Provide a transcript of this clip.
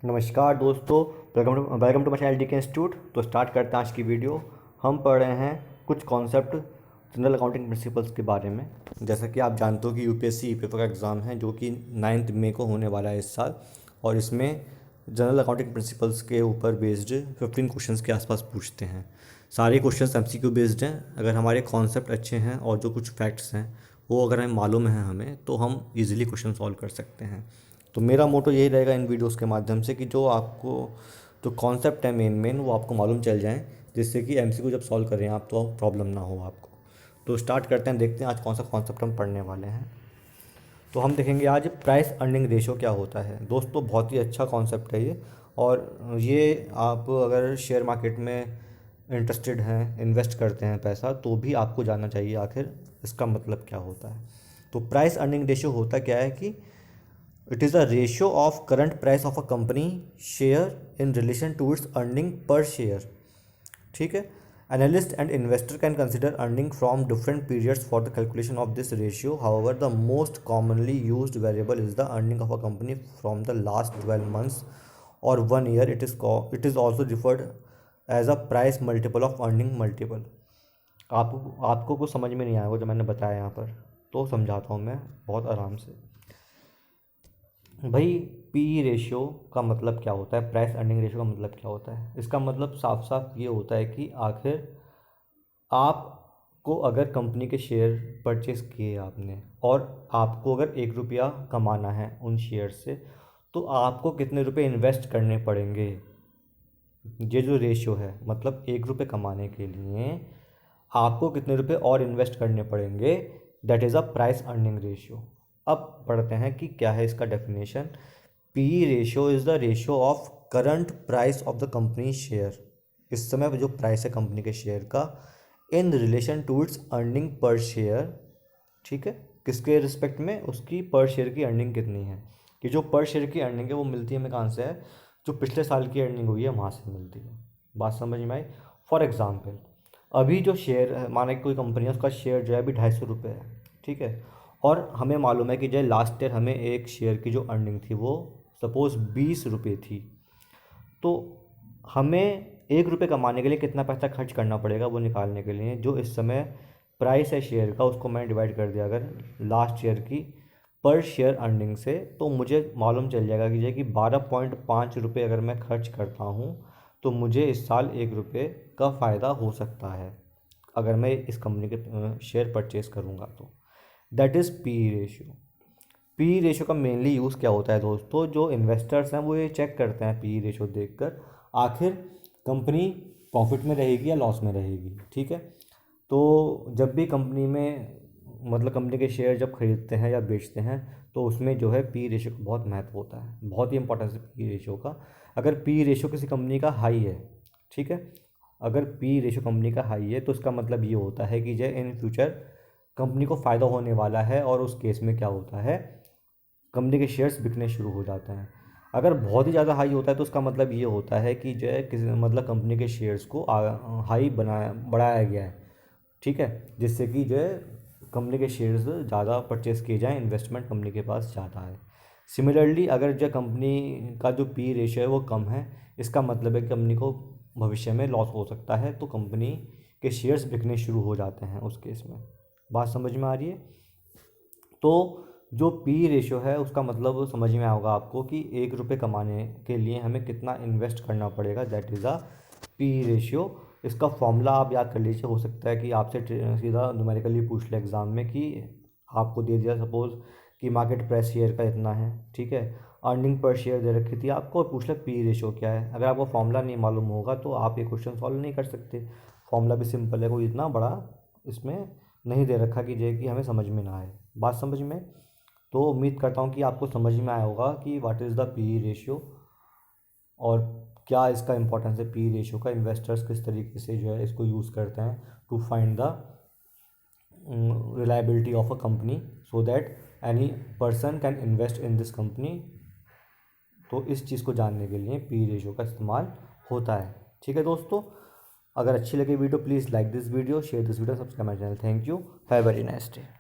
नमस्कार दोस्तों, welcome to my channel DK institute. तो स्टार्ट करते हैं आज की वीडियो। हम पढ़ रहे हैं कुछ कॉन्सेप्ट जनरल अकाउंटिंग प्रिंसिपल्स के बारे में। जैसा कि आप जानते हो कि यूपीएससी पेपर का एग्ज़ाम है जो कि 9 मई को होने वाला है इस साल, और इसमें जनरल अकाउंटिंग प्रिंसिपल्स के ऊपर बेस्ड 15 क्वेश्चंस के आसपास पूछते हैं। सारे क्वेश्चंस MCQ बेस्ड हैं। अगर हमारे कॉन्सेप्ट अच्छे हैं और जो कुछ फैक्ट्स हैं वो अगर हमें मालूम है तो हम इजीली क्वेश्चन सॉल्व कर सकते हैं। तो मेरा मोटो यही रहेगा इन वीडियोस के माध्यम से कि जो आपको जो कॉन्सेप्ट है मेन वो आपको मालूम चल जाएं, जिससे कि MCQ जब सॉल्व करें आप तो प्रॉब्लम ना हो आपको। तो स्टार्ट करते हैं, देखते हैं आज कौन सा कॉन्सेप्ट हम पढ़ने वाले हैं। तो हम देखेंगे आज प्राइस अर्निंग रेशो क्या होता है। दोस्तों बहुत ही अच्छा कॉन्सेप्ट है ये, और ये आप अगर शेयर मार्केट में इंटरेस्टेड हैं, इन्वेस्ट करते हैं पैसा, तो भी आपको जानना चाहिए आखिर इसका मतलब क्या होता है। तो प्राइस अर्निंग रेशो होता क्या है कि it is a ratio of current price of a company share in relation to its earning per share. ठीक है। Analyst and investor can consider earning from different periods for the calculation of this ratio. However the most commonly used variable is the earning of a company from the last 12 months और 1 year. It is also referred as a price multiple of earning multiple. आपको कुछ समझ में नहीं आएगा जो मैंने बताया यहाँ पर, तो समझाता हूँ मैं बहुत आराम से। भाई पी रेशियो का मतलब क्या होता है, प्राइस अर्निंग रेशियो का मतलब क्या होता है। इसका मतलब साफ साफ ये होता है कि आखिर आपको अगर कंपनी के शेयर परचेस किए आपने, और आपको अगर 1 रुपया कमाना है उन शेयर से, तो आपको कितने रुपए इन्वेस्ट करने पड़ेंगे। ये जो रेशियो है मतलब 1 रुपये कमाने के लिए आपको कितने रुपए और इन्वेस्ट करने पड़ेंगे, that is a price earning ratio. अब पढ़ते हैं कि क्या है इसका definition. P ratio is the ratio of current price of the company share, इस समय जो प्राइस है कंपनी के शेयर का, in relation to its earning per share. ठीक है, किसके रिस्पेक्ट में, उसकी पर शेयर की अर्निंग कितनी है। कि जो पर शेयर की अर्निंग है वो मिलती है हमें कहाँ से है, जो पिछले साल की अर्निंग हुई है वहाँ से मिलती है। बात समझ में आई। फॉर एग्ज़ाम्पल अभी जो शेयर है, माना कि कोई कंपनी है, उसका शेयर जो है अभी 250 रुपये है। ठीक है, और हमें मालूम है कि जो लास्ट ईयर हमें एक शेयर की जो अर्निंग थी वो सपोज़ 20 रुपये थी। तो हमें 1 रुपये कमाने के लिए कितना पैसा खर्च करना पड़ेगा वो निकालने के लिए, जो इस समय प्राइस है शेयर का, उसको मैंने डिवाइड कर दिया अगर लास्ट ईयर की पर शेयर अर्निंग से, तो मुझे मालूम चल जाएगा कि 12.5 रुपये अगर मैं खर्च करता हूँ तो मुझे इस साल 1 रुपये का फ़ायदा हो सकता है अगर मैं इस कंपनी के शेयर परचेज़ करूँगा तो। That is P ratio. P ratio का मेनली यूज़ क्या होता है दोस्तों, जो इन्वेस्टर्स हैं वो ये चेक करते हैं पी रेशियो देखकर आखिर कंपनी प्रॉफिट में रहेगी या लॉस में रहेगी। ठीक है, तो जब भी कंपनी में मतलब कंपनी के शेयर जब खरीदते हैं या बेचते हैं तो उसमें जो है पी रेशियो का बहुत महत्व होता है, बहुत ही इंपॉर्टेंस है पी रेशियो का। अगर पी रेशियो किसी कंपनी का हाई है, ठीक है, अगर पी रेशियो कंपनी का हाई है तो इसका मतलब ये होता है कि जो इन फ्यूचर कंपनी को फ़ायदा होने वाला है, और उस केस में क्या होता है, कंपनी के शेयर्स बिकने शुरू हो जाते हैं। अगर बहुत ही ज़्यादा हाई होता है तो उसका मतलब ये होता है कि जो है किसी मतलब कंपनी के शेयर्स को हाई बढ़ाया गया है। ठीक है, जिससे कि जो है कंपनी के शेयर्स ज़्यादा परचेस किए जाएँ, इन्वेस्टमेंट कंपनी के पास ज़्यादा है। सिमिलरली अगर जो कंपनी का जो पी रेशियो है वो कम है, इसका मतलब है कि कंपनी को भविष्य में लॉस हो सकता है, तो कंपनी के शेयर्स बिकने शुरू हो जाते हैं उस केस में। बात समझ में आ रही है। तो जो पी रेशियो है उसका मतलब समझ में आएगा आपको कि 1 रुपये कमाने के लिए हमें कितना इन्वेस्ट करना पड़ेगा, that is a P ratio. इसका फॉर्मूला आप याद कर लीजिए, हो सकता है कि आपसे सीधा न्यूमेरिकली पूछ ले एग्ज़ाम में कि आपको दे दिया सपोज़ कि मार्केट प्राइस शेयर का इतना है, ठीक है, अर्निंग पर शेयर दे रखी थी आपको, और पूछ ले पी रेशियो क्या है। अगर आपको फॉर्मूला नहीं मालूम होगा तो आप ये क्वेश्चन सॉल्व नहीं कर सकते। फॉर्मूला भी सिंपल है, कोई इतना बड़ा इसमें नहीं दे रखा कि जे कि हमें समझ में ना आए। बात समझ में। तो उम्मीद करता हूँ कि आपको समझ में आया होगा कि what is the P ratio और क्या इसका इंपॉर्टेंस है पी रेशियो का, इन्वेस्टर्स किस तरीके से जो है इसको यूज़ करते हैं to find the reliability of a company, so that any person can invest in this company. तो इस चीज़ को जानने के लिए पी रेशियो का इस्तेमाल होता है। ठीक है दोस्तों, अगर अच्छी लगे video please like this video, share this video, subscribe my channel. Thank you, have very nice day.